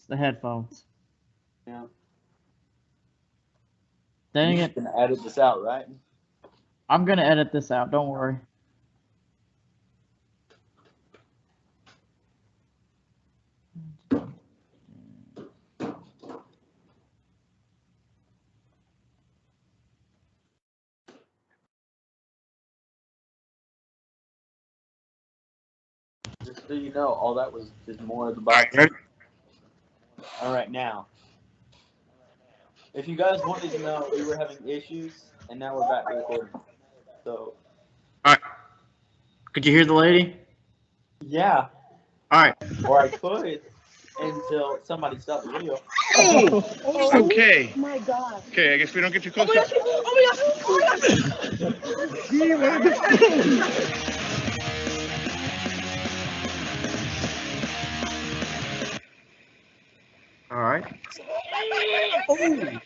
It's the headphones. Yeah. Dang You're it. gonna edit this out, right? I'm gonna edit this out, don't worry. Just so you know, all that was just more of the box. All right, now, if you guys wanted to know, we were having issues, and now we're back to recording. So, Alright. Could you hear the lady? yeah, Alright. or I could until somebody stopped the video. Okay. Oh my god. Okay, I guess we don't get too Oh close. my gosh. Oh my gosh. Oh my gosh. Alright. Oh,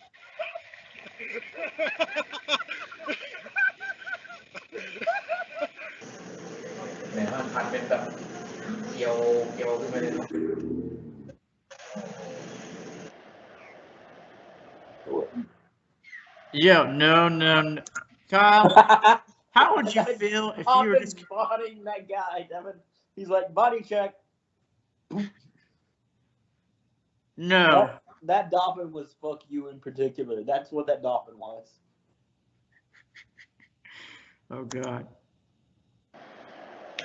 Yo, no. Kyle, how would you feel if you were just... spotting that guy, Devin. He's like, body check. No. That dolphin was fuck you in particular. That's what that dolphin was. Oh, God.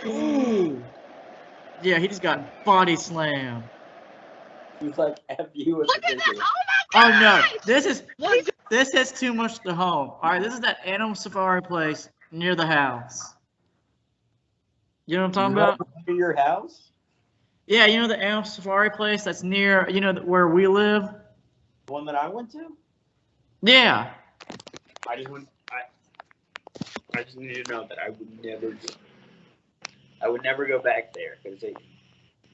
Ooh. Yeah, he just got body slammed. He was like, F you in Look at that. particular. Oh Oh, my no. gosh. This is too much to home. Alright, this is that animal safari place near the house. You know what I'm talking about? Near your house? Yeah, you know the animal safari place that's near, you know, where we live? The one that I went to? Yeah. I just need to know that I would never go back there because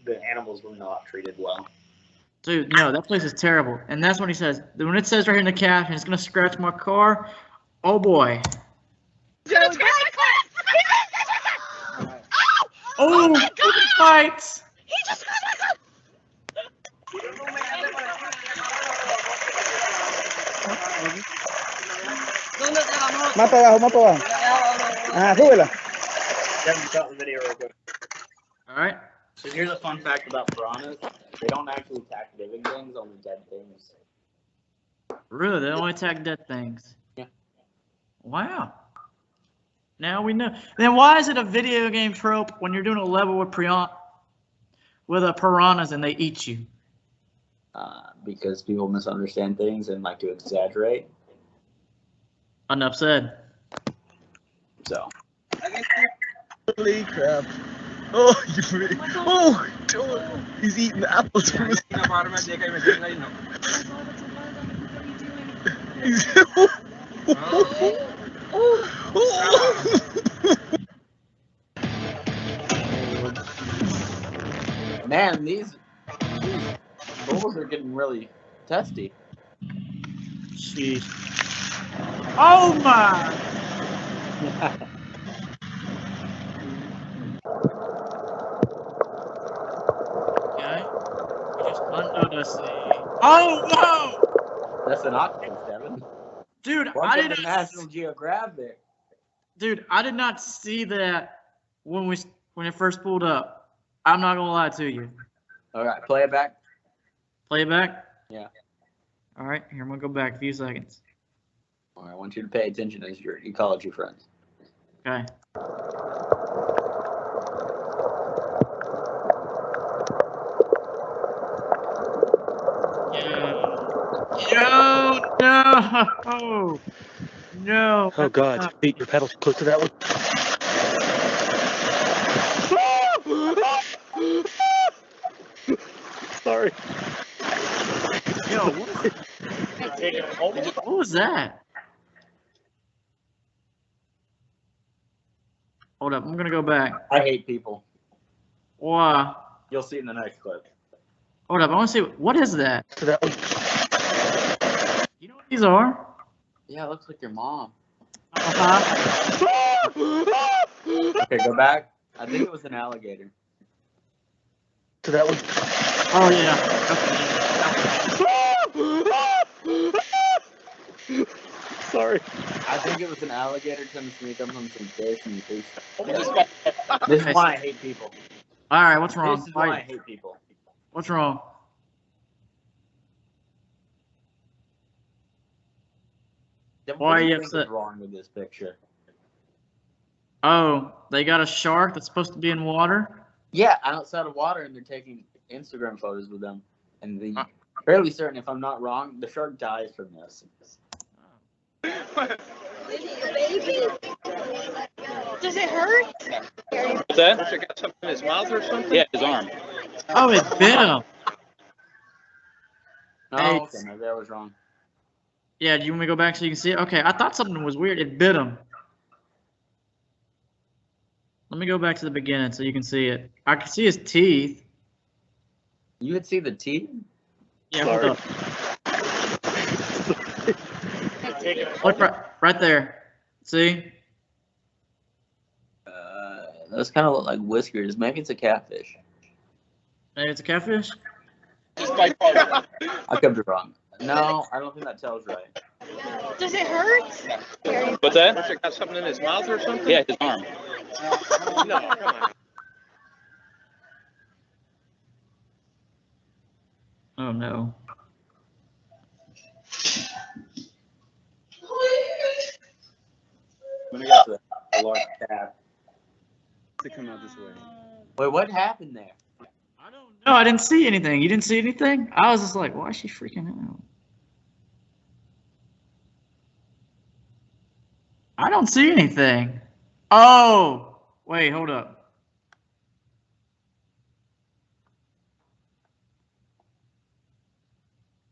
the animals were not treated well. Dude, no, that place is terrible. And that's when he says, when it says right here in the caption, it's going to scratch my car. Oh, boy. Oh, my God. fights. He just scratched my car. Mato abajo. Súbela. Devin, stop the video real quick. All right. So here's a fun fact about piranhas. They don't actually attack living things, only dead things. Really, they only attack dead things. Yeah. Wow. Now we know. Then why is it a video game trope when you're doing a level with piranhas and they eat you? Because people misunderstand things and like to exaggerate. Enough said. So. Holy crap. Oh, you really. Oh, he's eating the apples from his. Man, these bulls are getting really testy. Jeez. Oh my! Okay. We just under the sea. Oh no! That's an octopus, Devin. Dude, I Welcome did to not. National Geographic. Dude, I did not see that when it first pulled up. I'm not gonna lie to you. All right, play it back. Play it back. Yeah. All right, here I'm gonna go back a few seconds. All right, I want you to pay attention as your ecology friends. Okay. No. Oh God! Pete, your pedals close to that one. Sorry. Yo, what was that? Hold up, I'm gonna go back. I hate people. Wow. You'll see in the next clip. Hold up, I want to see what is that? To that one. You know what these are? Yeah, it looks like your mom. Uh-huh. Okay, go back. I think it was an alligator. To that one. Oh yeah. Okay. Sorry. I think it was an alligator trying to sneak up on some fish and fish. This is why I hate people. All right, what's wrong? This is why I hate people. What's wrong? Then Why what are do you you think upset? is wrong with this picture? Oh, they got a shark that's supposed to be in water? Yeah, outside of water, and they're taking Instagram photos with them. And fairly certain, if I'm not wrong, the shark dies from this. Does it hurt? What's that? Has it got something in his mouth or something? Yeah, his arm. Oh, it bit him. Oh, Hey. okay, maybe I was wrong. Yeah, do you want me to go back so you can see it? Okay, I thought something was weird. It bit him. Let me go back to the beginning so you can see it. I can see his teeth. You could see the teeth? Yeah, Sorry. hold up. Look right there. See? Those kind of look like whiskers. Maybe it's a catfish. Maybe it's a catfish? I could be wrong. No, I don't think that tells right. Does it hurt? What's that? Has it got something in his mouth or something? Yeah, his arm. No, come on. Oh no. Let me get to the large cat. To come out this way. Wait, what happened there? I don't know. I didn't see anything. You didn't see anything? I was just like, why is she freaking out? I don't see anything. Oh! Wait, hold up.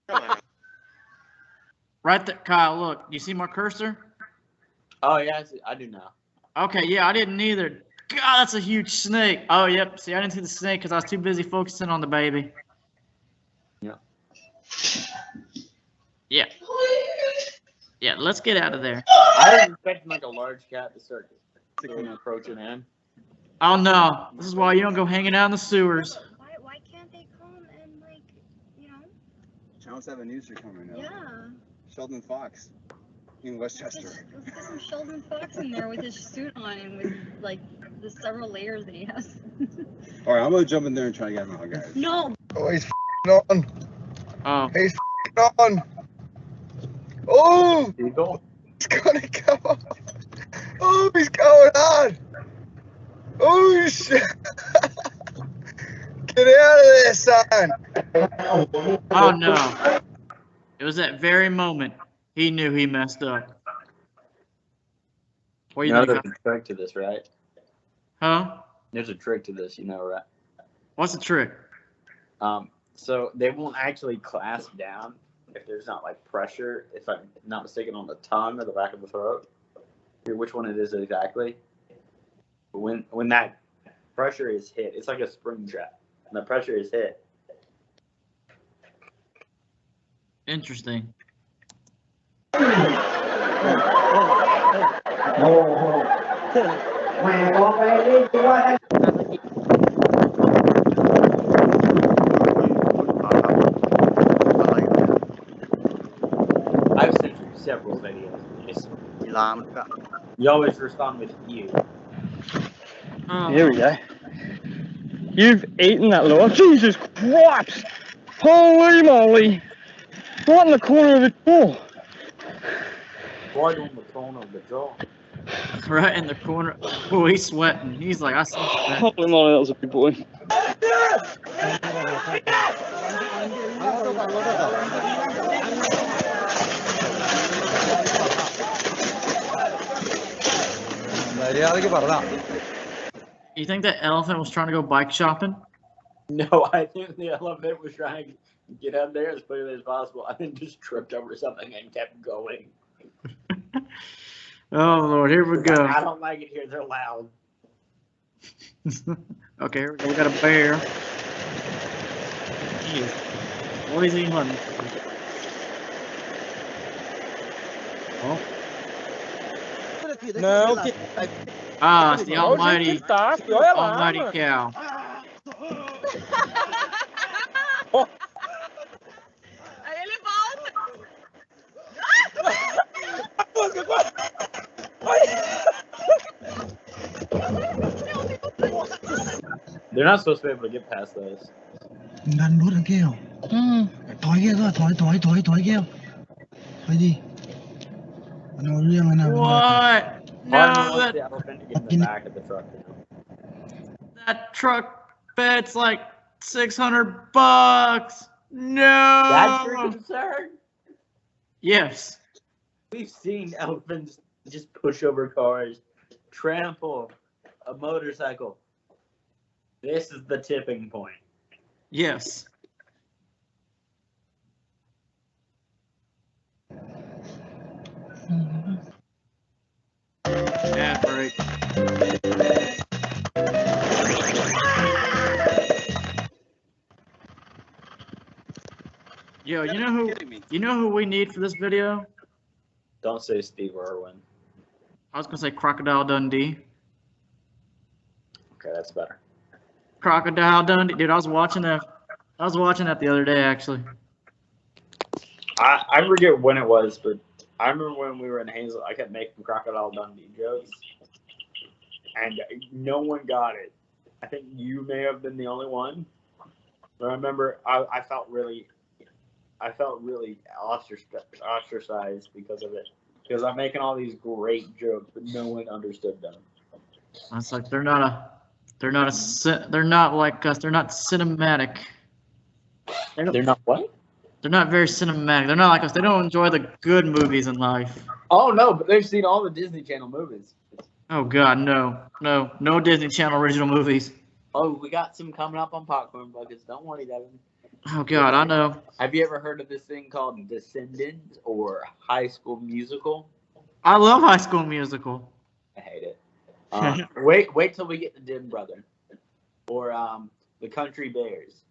Come on. Right there, Kyle, look. You see my cursor? Oh, yeah, I do now. Okay, yeah, I didn't either. God, that's a huge snake. Oh, yep. See, I didn't see the snake because I was too busy focusing on the baby. Yeah. Yeah. Yeah, let's get out of there. I was expecting like a large cat to start approaching him. Oh, no. This is why you don't go hanging out in the sewers. Why can't they come and like, you know? Channel 7 News are coming now. Yeah. Sheldon Fox in Westchester. Let's get some Sheldon Fox in there with his suit on and with like the several layers that he has. All right, I'm gonna jump in there and try to get him out, guys. No. Oh, he's on. Oh. He's on. Oh, Eagle? he's gonna come on. Oh, he's going on. Oh shit! Get out of there, son. Oh, no. It was that very moment he knew he messed up. What do you You know think? there's a trick to this, right? Huh? There's a trick to this, you know, right? What's the trick? So they won't actually clasp down if there's not like pressure, if I'm not mistaken, on the tongue or the back of the throat. Here, which one it is exactly? When that pressure is hit, it's like a spring trap. When the pressure is hit, Interesting. I've sent you several videos. You always respond with you. Oh. Here we go. You've eaten that little. Jesus Christ! Holy moly! Right in the corner of the jaw. Right on the corner of the jaw. Right in the corner. Oh, he's sweating. He's like, I see that. Holy moly, that was a big boy. You think that elephant was trying to go bike shopping? No, I think the elephant was trying to get up there as quickly as possible and then just tripped over something and kept going. Oh, Lord, here we go. I don't like it here. They're loud. Okay, here we go. We got a bear. Jeez. What is he hunting? Oh. No, Ah, it's the almighty cow. They're not supposed to be able to get past those. ดันรถอะแก้วถอยแก้วถอยแก้วถอยดิมันเอาเรื่องแล้วนะ What? Harmon No, wants that, the elephant to get in the back of the truck. that truck bed's like $600. No. That's your concern? Yes. We've seen elephants just push over cars, trample a motorcycle. This is the tipping point. Yes. Yeah, right. Yo, you know who we need for this video? Don't say Steve Irwin. I was gonna say Crocodile Dundee. Okay, that's better. Crocodile Dundee, dude. I was watching that the other day, actually. I forget when it was, but I remember when we were in Hazel, I kept making Crocodile Dundee jokes, and no one got it. I think you may have been the only one. But I remember I felt really ostracized because of it. Because I'm making all these great jokes, but no one understood them. It's like they're not like us. They're not cinematic. They're not what? They're not very cinematic. They're not like us. They don't enjoy the good movies in life. Oh no, but they've seen all the Disney Channel movies. Oh God, no Disney Channel original movies. Oh, we got some coming up on Popcorn Buckets. Don't worry, Devin. Oh God, I know. Have you ever heard of this thing called Descendants or High School Musical? I love High School Musical. I hate it. Wait till we get to Dim Brother or the Country Bears.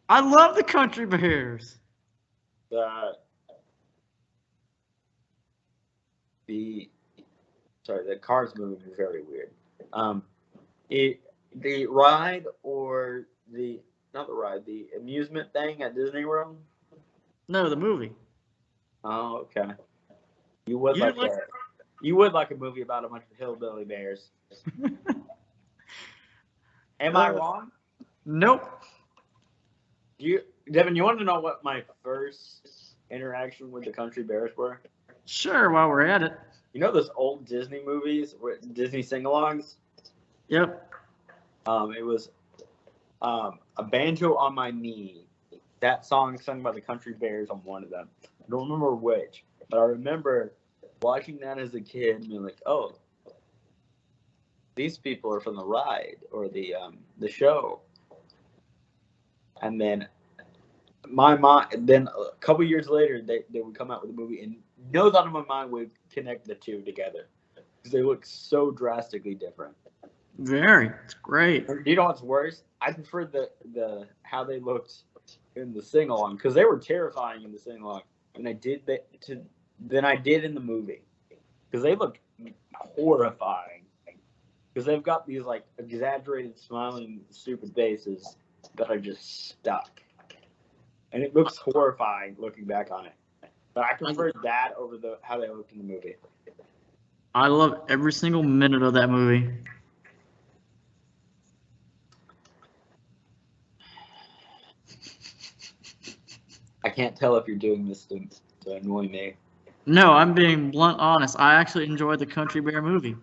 I love the Country Bears. The Cars movie is very weird. The ride or the amusement thing at Disney World. No, the movie. Oh, okay. You would You like like- that. You would like a movie about a bunch of hillbilly bears. Am I wrong? Nope. Devin, you want to know what my first interaction with the Country Bears were? Sure, while we're at it. You know those old Disney movies, Disney sing-alongs? Yep. It was A Banjo on My Knee. That song sung by the Country Bears on one of them. I don't remember which, but I remember watching that as a kid and being like, oh, these people are from the ride or the show. And then then a couple years later, they would come out with a movie, and no thought in my mind would connect the two together because they look so drastically different. Very. It's great. Do you know what's worse? I prefer the how they looked in the sing along because they were terrifying in the sing along, and I did in the movie because they look horrifying because they've got these like exaggerated smiling stupid faces that are just stuck, and it looks horrifying looking back on it. But I prefer that over how they looked in the movie. I love every single minute of that movie. I can't tell if you're doing this to annoy me. No, I'm being blunt honest. I actually enjoyed the Country Bear movie.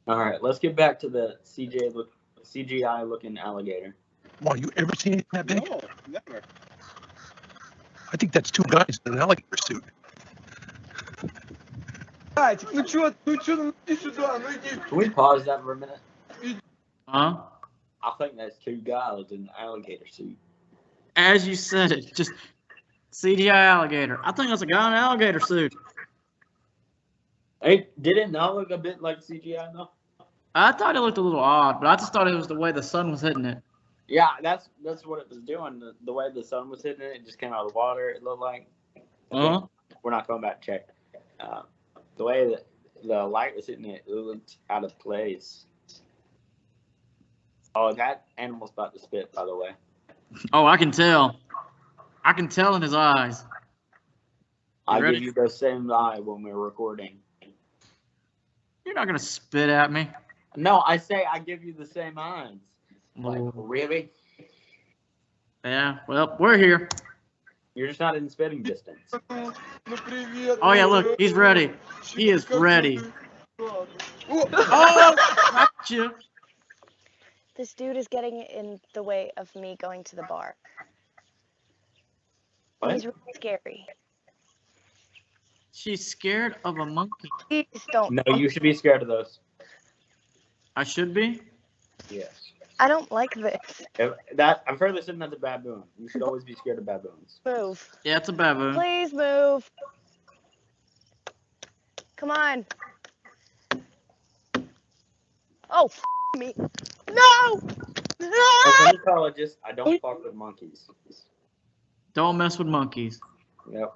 All right, let's get back to the CGI looking alligator. Wow, you ever seen it that big? No, never. I think that's two guys in an alligator suit. Can we pause that for a minute? Huh? I think that's two guys in an alligator suit. As you said it, just CGI alligator. I think that's a guy in an alligator suit. Hey, did it not look a bit like CGI though? I thought it looked a little odd, but I just thought it was the way the sun was hitting it. Yeah, that's what it was doing. The way the sun was hitting it, it just came out of the water. It looked like. Uh-huh. We're not going back to check. The way that the light was hitting it, it looked out of place. Oh, that animal's about to spit, by the way. Oh, I can tell. I can tell in his eyes. I ready? give you the same eye when we're recording. You're not gonna spit at me. No, I say I give you the same eyes. Like, Oh, really? yeah, well, we're here. You're just not in spitting distance. Oh, yeah, look, he's ready. He is ready. Oh, gotcha. This dude is getting in the way of me going to the bar. What? He's really scary. She's scared of a monkey. Please don't. No, you should be scared of those. I should be? Yes. I don't like this. I'm fairly certain that's a baboon. You should always be scared of baboons. Move. Yeah, it's a baboon. Please move. Come on. Oh, me. No! As No! an ecologist, I don't fuck with monkeys. Don't mess with monkeys. Yep.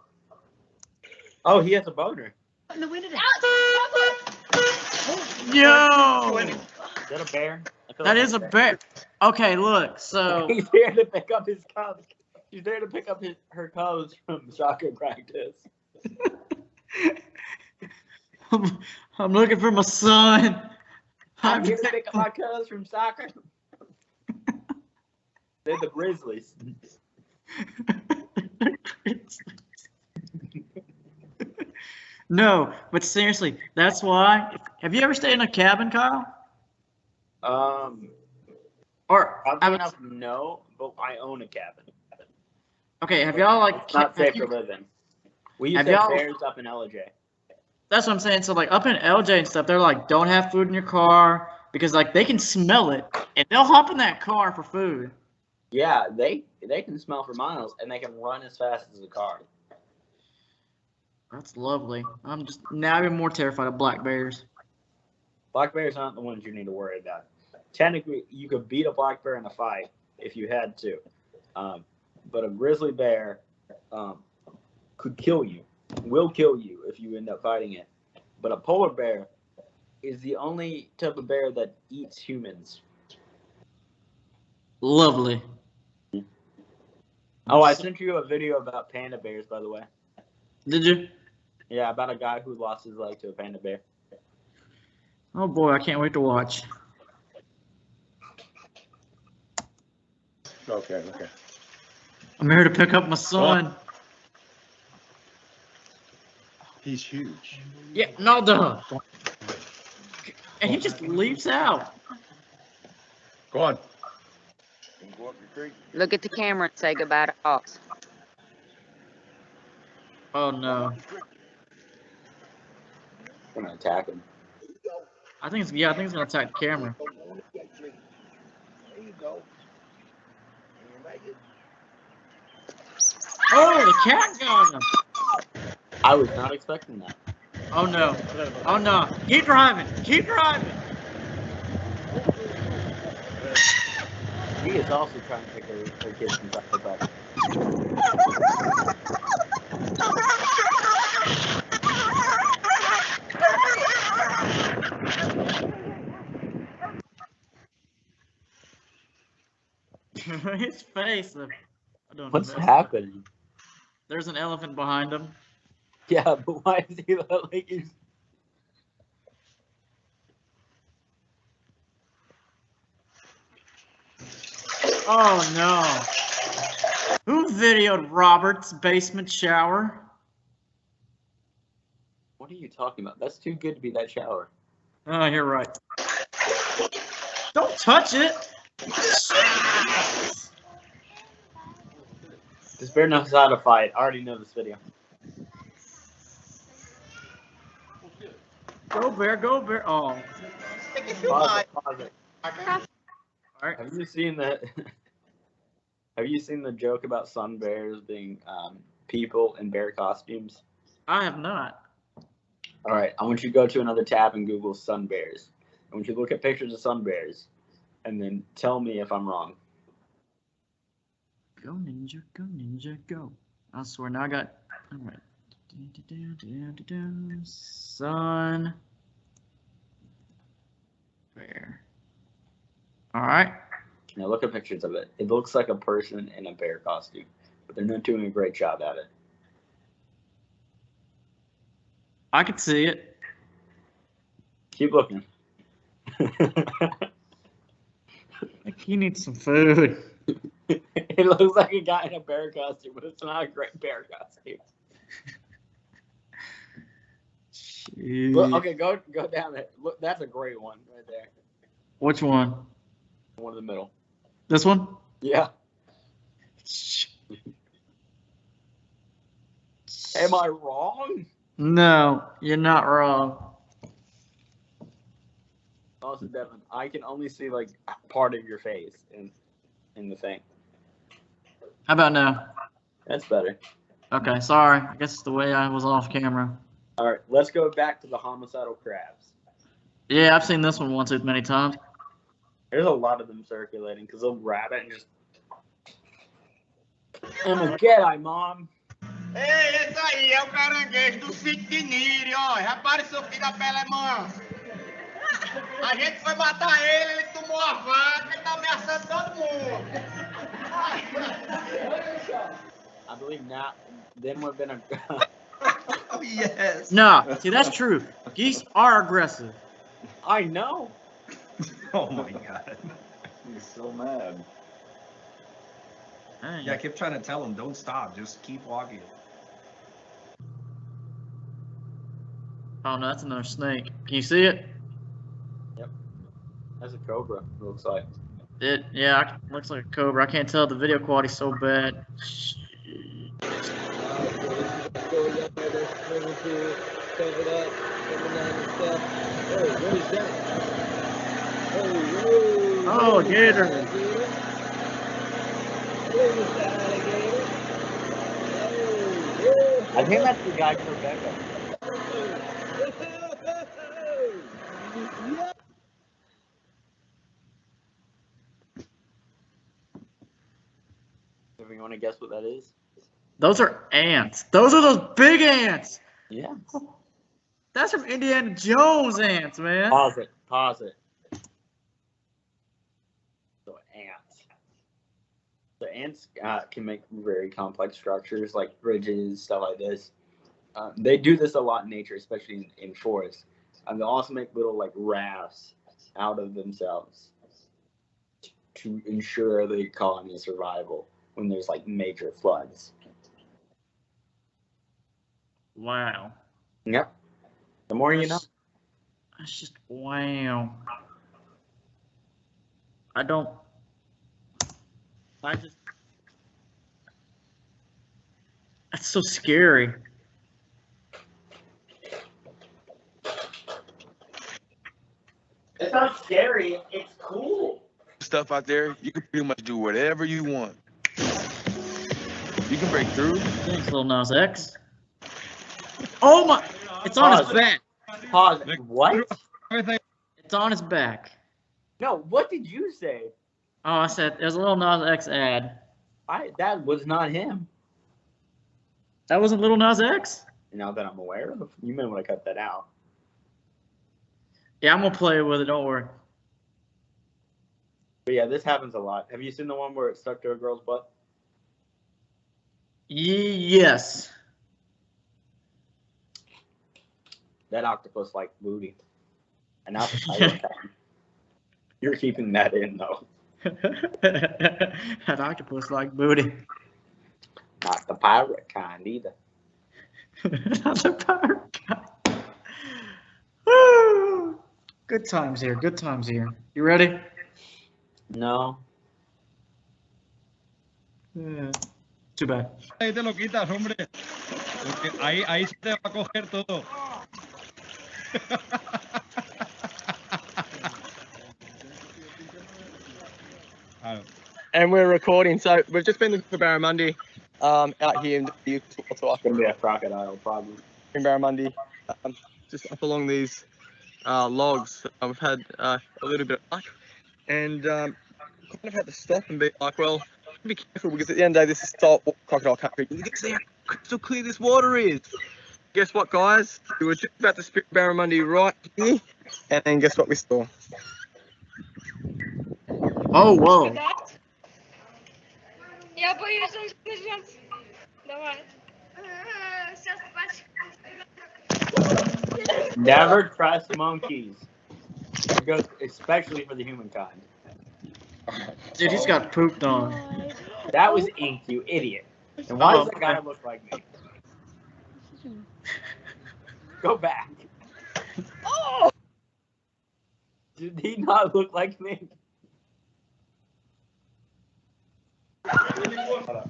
Oh, he has a boner. Yo! Is that a bear? I feel That like is a bear. Okay, look, so He's there to pick up his cubs. She's there to pick up her cubs from soccer practice. I'm looking for my son. I'm here to pick up my cubs from soccer. They're the Grizzlies. No, but seriously, that's why. Have you ever stayed in a cabin, Kyle? Or Oddly enough, no, but I own a cabin. okay, have y'all like? It's not safe to live in. We used Have to have y'all- bears up in LJ. That's what I'm saying. So like up in LJ and stuff, they're like, don't have food in your car because like they can smell it and they'll hop in that car for food. Yeah, they can smell for miles and they can run as fast as a car. That's lovely. I'm just now even more terrified of black bears. Black bears aren't the ones you need to worry about. Technically, you could beat a black bear in a fight if you had to, but a grizzly bear could kill you, will kill you if you end up fighting it. But a polar bear is the only type of bear that eats humans. Lovely. Oh, I sent you a video about panda bears, by the way. Did you? Yeah, about a guy who lost his leg to a panda bear. Oh boy, I can't wait to watch. Okay. I'm here to pick up my son. He's huge. Yeah, no duh. And he just leaps out. Go on. Look at the camera and say goodbye to Ox. Oh no. I'm gonna attack him. I think it's gonna attack the camera. Oh, the cat got him. I was not expecting that. Oh no. Oh no. Keep driving. Keep driving. He is also trying to pick her kids from soccer practice. His face. I don't know. What's happening? There's an elephant behind him. Yeah, but why is he like he's... Oh no. Who videoed Robert's basement shower? What are you talking about? That's too good to be that shower. Oh, you're right. Don't touch it. This bear knows how to fight. I already know this video. Go bear, go bear. Oh. Pause it. All right. Have you seen the Have you seen the joke about sun bears being people in bear costumes? I have not. All right, I want you to go to another tab and Google sun bears. I want you to look at pictures of sun bears, and then tell me if I'm wrong. Go ninja, go. I swear, now I got. All right. Sun bear. All right. Now look at pictures of it. It looks like a person in a bear costume, but they're not doing a great job at it. I can see it. Keep looking. Like he needs some food. It looks like a guy in a bear costume, but it's not a great bear costume. Look, okay, go down there. Look, that's a great one right there. Which one? One in the middle. This one? Yeah. Am I wrong? No, you're not wrong. Also, Devin, I can only see like part of your face in the thing. How about now? That's better. Okay, sorry. I guess it's the way I was off camera. All right, let's go back to the homicidal crabs. Yeah, I've seen this one once too many times. There's a lot of them circulating because they'll grab it and just. I'm a Jedi, Mom. Ei, esse aí é o caranguejo do sítio de Niri, ó. Reapareceu aqui da pele mansa. A gente foi matar ele tomou a vaca e tá ameaçando todo mundo. I believe now, then would have been a. Oh, yes. No, see, that's true. Geese are aggressive. I know. Oh my god. He's so mad. Dang. Yeah, I kept trying to tell him, don't stop, just keep walking. Oh no, that's another snake. Can you see it? Yep. That's a cobra, it looks like. Yeah, looks like a cobra. I can't tell. The video quality's so bad. Oh, gator. I think that's the guy from Rebecca. If you want to guess what that is? Those are ants. Those are those big ants. Yeah. That's from Indiana Jones ants, man. Pause it. Pause it. So ants. The ants can make very complex structures like bridges, stuff like this. They do this a lot in nature, especially in forests. And they'll also make little like rafts out of themselves to ensure the colony's survival when there's like major floods. Wow. Yep. The more you know. That's just wow. That's so scary. It's not scary. It's cool. Stuff out there, you can pretty much do whatever you want. You can break through. Thanks, Lil Nas X. Oh my! It's on his back. Pause. What? It's on his back. No, what did you say? Oh, I said there's a Lil Nas X ad. That was not him. That wasn't Lil Nas X? Now that I'm aware of. You may want to cut that out. Yeah, I'm gonna play with it. Don't worry. But yeah, this happens a lot. Have you seen the one where it stuck to a girl's butt? Yes. That octopus like booty. And now you're keeping that in though. That octopus like booty. Not the pirate kind either. Not the pirate kind. Woo! Good times here. Good times here. You ready? No. Yeah. Too bad. Ahí te lo quitas, hombre. Porque ahí se te va a coger todo. And we're recording, so we've just been looking for barramundi out here in the It's gonna be a crocodile problem. in barramundi, just up along these logs. We've had a little bit of luck, and kind of had to stop and be like, well, be careful because at the end of the day, this is saltwater crocodile country. You can see how crystal clear this water is. Guess what, guys? We were just about to spit barramundi right here, and then guess what we saw? Oh, whoa. Я боюсь, он скажет. Давай. Сейчас Never trust monkeys. It goes especially for the humankind. Dude, he's got pooped on. That was ink, you idiot. And why does that guy look like me? Go back. Oh! Did he not look like me? Hold up.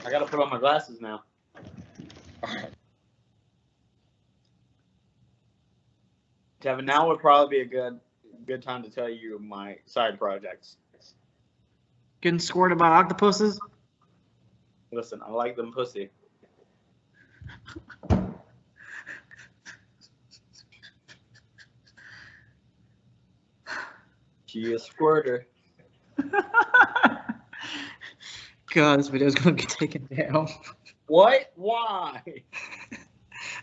I gotta put on my glasses now. Kevin, now would probably be a good time to tell you my side projects. Getting squirted by octopuses? Listen, I like them pussy. She a squirter. God, this video's gonna get taken down. What? Why?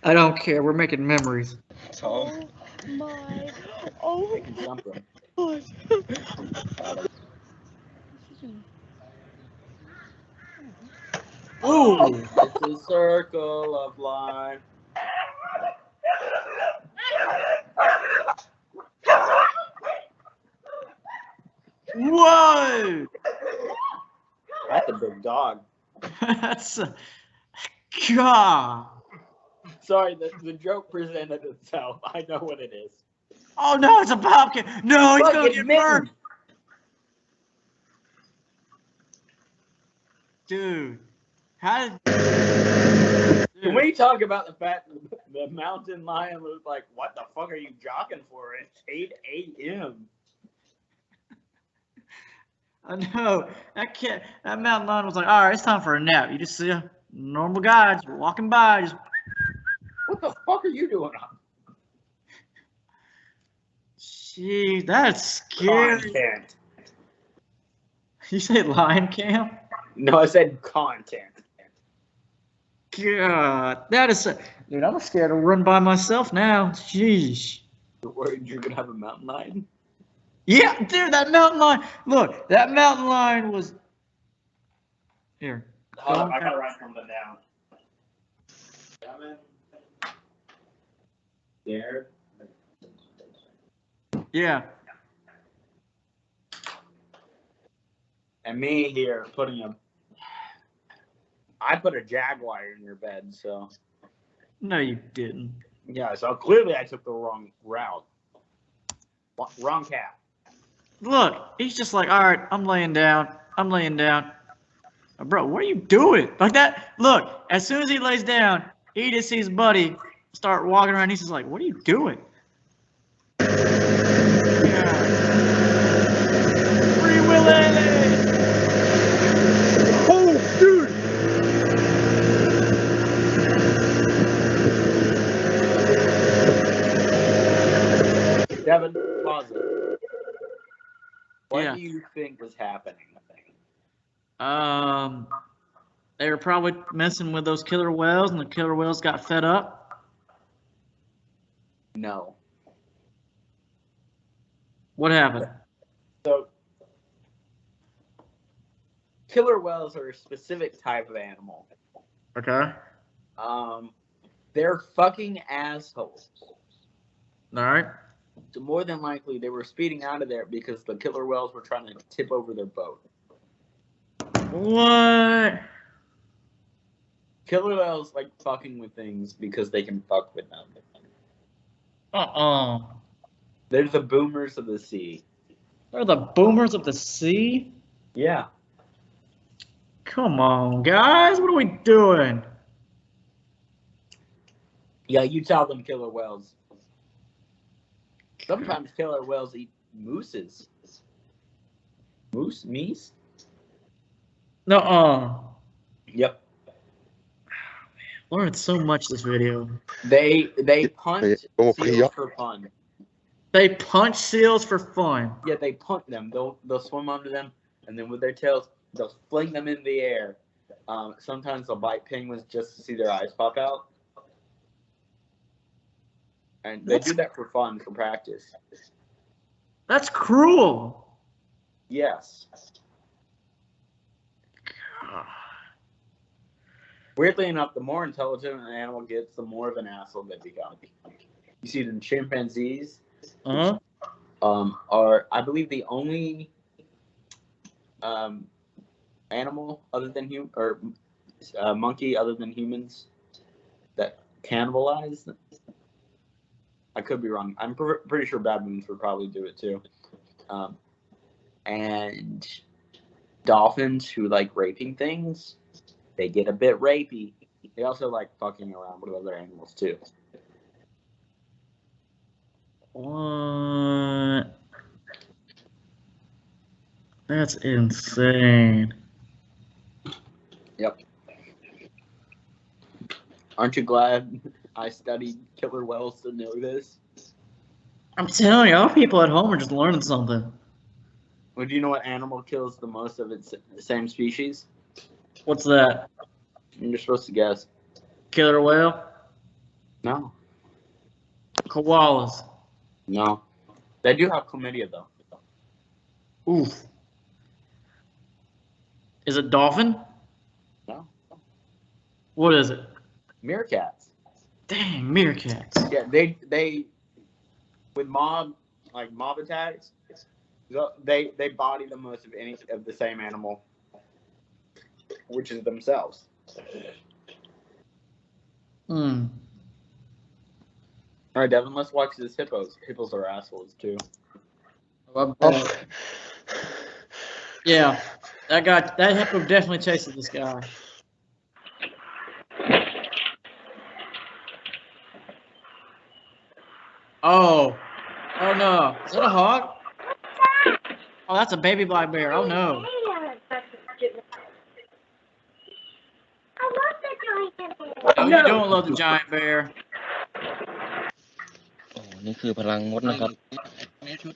I don't care. We're making memories. Oh my. Oh Something. God. Ooh. It's a circle of life. Whoa! That's a big dog. That's a... God. Sorry, the joke presented itself. I know what it is. Oh no, it's a bobcat. No, he's Look, gonna it's get Mitten. burned. Dude, how did... Can we talk about the fact that the mountain lion was like, what the fuck are you jogging for? It's 8 a.m. I know. That mountain lion was like, all right, it's time for a nap. You just see a normal guy just walking by. Just... What the fuck are you doing up? Jeez, that's scary. Content. You say lion cam? No, I said content. God, that is... Dude, I'm scared to run by myself now. Jeez. You're worried you're going to have a mountain lion? Yeah, dude, that mountain lion. Look, that mountain lion was... Here. Hold on, I got to write something down. Coming. Scared. Yeah. And me here putting a... I put a jaguar in your bed, so... No, you didn't. Yeah, so clearly I took the wrong route. Wrong cat. Look, he's just like, all right, I'm laying down. I'm laying down. Bro, what are you doing? Like that? Look, as soon as he lays down, he just sees Buddy start walking around. He's just like, what are you doing? Yeah. Free Willy! Oh, dude! Devin, pause it. What do you think was happening? They were probably messing with those killer whales, and the killer whales got fed up. No. What happened? So, killer whales are a specific type of animal. Okay. They're fucking assholes. All right. So more than likely, they were speeding out of there because the killer whales were trying to tip over their boat. What? Killer whales like fucking with things because they can fuck with them. They're the boomers of the sea. They're the boomers of the sea? Yeah. Come on, guys. What are we doing? Yeah, you tell them killer whales. Sometimes killer whales eat mooses. Meese? No. Yep. Learned so much this video. They punch seals for fun. They punch seals for fun. Yeah, they punt them. They'll swim under them, and then with their tails, they'll fling them in the air. Sometimes they'll bite penguins just to see their eyes pop out. And they do that for fun, for practice. That's cruel. Yes. Weirdly enough, the more intelligent an animal gets, the more of an asshole they become. You see, the chimpanzees are, I believe, the only animal other than human, or monkey other than humans that cannibalize? I could be wrong. I'm pretty sure baboons would probably do it too. And dolphins who like raping things, they get a bit rapey. They also like fucking around with other animals too. What? That's insane. Yep. Aren't you glad I studied killer whales to know this? I'm telling you, all people at home are just learning something. Well, do you know what animal kills the most of its same species? What's that? You're supposed to guess. Killer whale? No. Koalas. No. They do have chlamydia, though. Oof. Is it dolphin? No. What is it? Meerkats. Dang, meerkats. Yeah, they with mob attacks, they body the most of any of the same animal, which is themselves. Hmm. All right, Devin, let's watch this hippos. Hippos are assholes too. Yeah, that hippo definitely chasing this guy. Oh no, is that a hawk? Oh, that's a baby black bear. Oh no. Oh, you don't love the giant bear. โอ้นี่คือพลังมดนะครับ นี่ชุด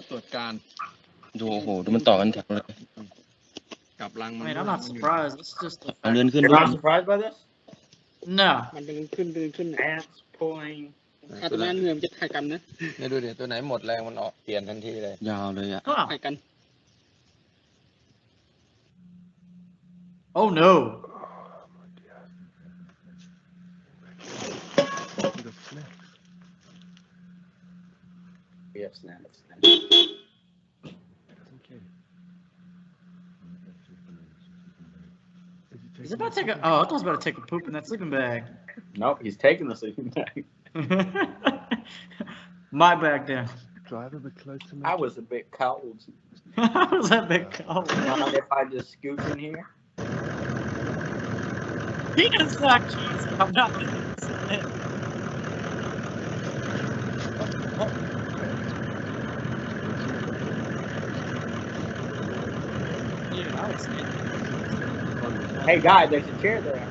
ตรวจการ ดูโอ้โหดูมันต่อกันแถวเลย กับรังมัน Man, I'm not surprised. It's just เดินขึ้น You're ด้วย not surprised by this? no. มันเดินขึ้น Ants pulling. ถ้าตัวนั้นเหนื่อยมันจะถ่ายกันนะ เนี่ยดูดิตัวไหนหมดแรงมันออกเปลี่ยนทันทีเลย ยาวเลยอ่ะ ถ่ายกัน Oh no. We have snaps. He's about to take a. Oh, I thought he was about to take a poop in that sleeping bag. Nope, he's taking the sleeping bag. My bag down. Drive a bit close to me. I was a bit cold. I was that big cold. Mind if I just scoot in here? He does not cheese. I'm not listening. Dude, I was Hey, guy, there's a chair there.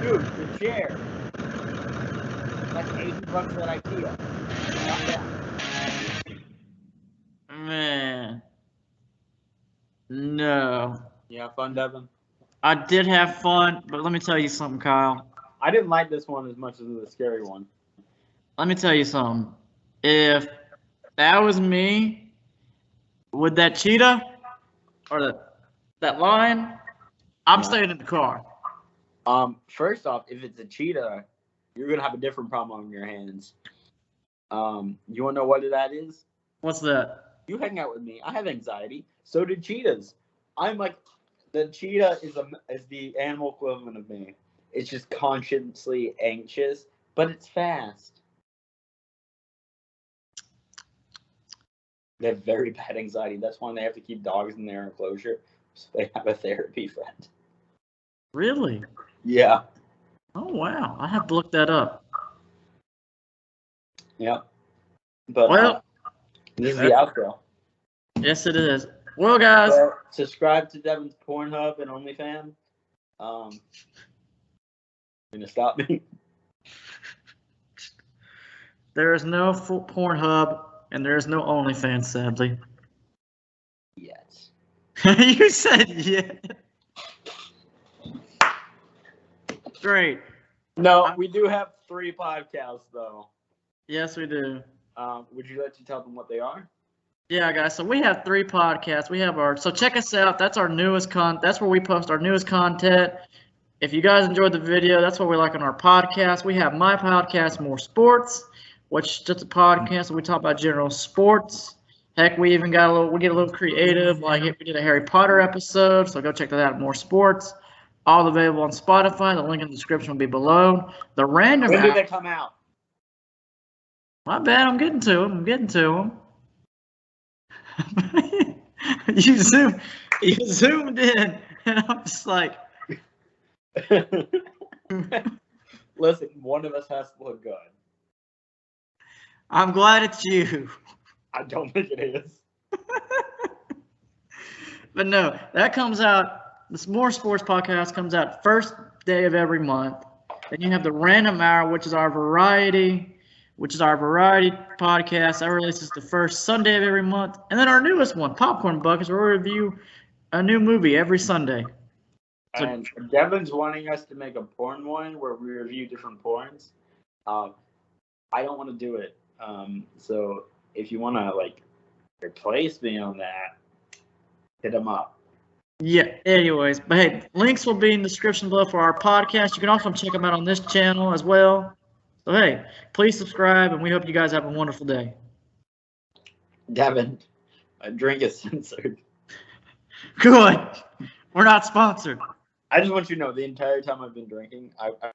Dude, the chair. It's like $80 at IKEA. Calm down. Man. No. You have fun, Devin? I did have fun, but let me tell you something, Kyle. I didn't like this one as much as the scary one. Let me tell you something. If that was me with that cheetah or that lion, I'm staying in the car. First off, if it's a cheetah, you're gonna have a different problem on your hands. You wanna know what that is? What's that? You hang out with me. I have anxiety. So do cheetahs. I'm like, the cheetah is the animal equivalent of me. It's just consciously anxious, but it's fast. They have very bad anxiety. That's why they have to keep dogs in their enclosure, so they have a therapy friend. Really? Yeah. Oh, wow. I have to look that up. Yeah. But well, this is the outro. Yes, it is. Well, guys. So, subscribe to Devin's Pornhub and OnlyFans. Gonna stop me. There is no Pornhub and there is no OnlyFans, sadly. Yes. You said yes. Great. No, we do have 3 podcasts though. Yes, we do. Would you like to tell them what they are? Yeah, guys. So we have 3 podcasts. We have so check us out. That's our newest that's where we post our newest content. If you guys enjoyed the video, that's what we like on our podcast. We have my podcast, More Sports, which is just a podcast where we talk about general sports. Heck, we even got we get a little creative. Like we did a Harry Potter episode, so go check that out. More sports, all available on Spotify. The link in the description will be below. The random. When do they come out? My bad. I'm getting to them. You zoomed in, and I'm just like. Listen, one of us has to look good. I'm glad it's you. I don't think it is. But no, that comes out. This More Sports podcast comes out first day of every month. Then you have the Random Hour, which is our variety podcast. That releases the first Sunday of every month. And then our newest one, Popcorn Buckets, where we review a new movie every Sunday. So, and Devin's wanting us to make a porn one where we review different porns. I don't want to do it. So if you want to like replace me on that, hit them up. Yeah. Anyways, but hey, links will be in the description below for our podcast. You can also check them out on this channel as well. So hey, please subscribe, and we hope you guys have a wonderful day. Devin, a drink is censored. Good. We're not sponsored. I just want you to know the entire time I've been drinking, I